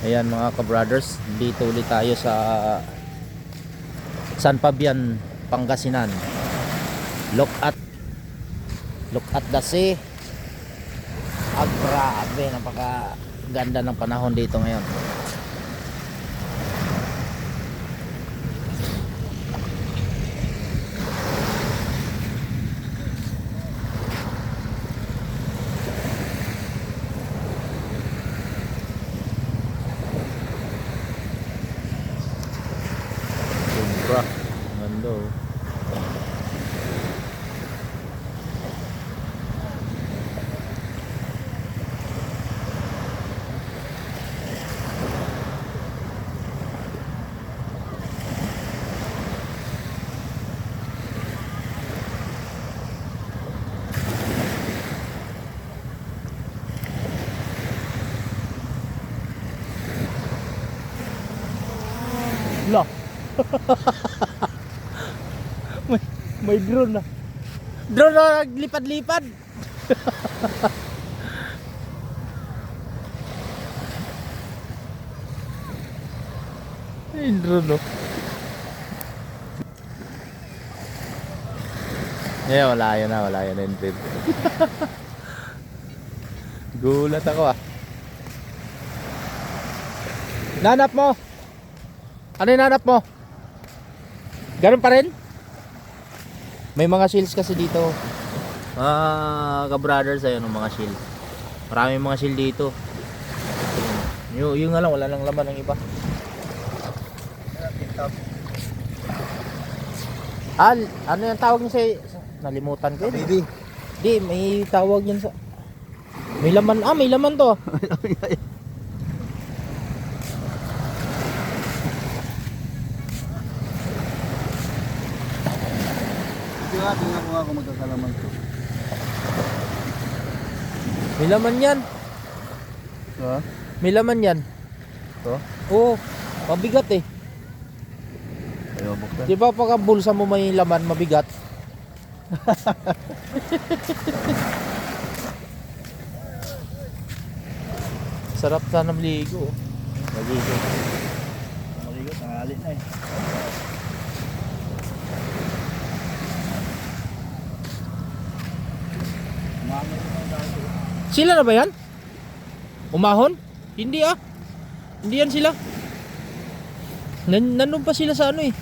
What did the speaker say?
Ayan mga ka-brothers, dito ulit tayo sa San Fabian, Pangasinan. Look at the sea. Grabe, napaka ganda ng panahon dito ngayon. Sobra ganda oh. Lah. may drone na. Drone na naglipad-lipad. Ay, drone no. Wala yun na yung trip. Gulat ako ah. Nanap mo. Ano yung nanap mo? Ganun pa rin? May mga shields kasi dito. Ka-brothers, ayun ang mga shield. Maraming mga shield dito. Yung nga lang, wala nang laman ng iba. Ano yung tawag niya sa... Nalimutan ko yun. Di, may tawag yan sa... May laman, may laman to. Tingnan ko nga kung magkakalaman to. May laman yan. Ha? May laman yan. To? Oo, mabigat eh. Ayaw buksan. Di ba pagka bulsa mo may laman, mabigat? Sarap sana maligo. Maligo. Maligo, tanghali na eh. Sila na ba yan? Umahon? Hindi ah. Hindi yan sila. Nandun pa sila sa ano eh.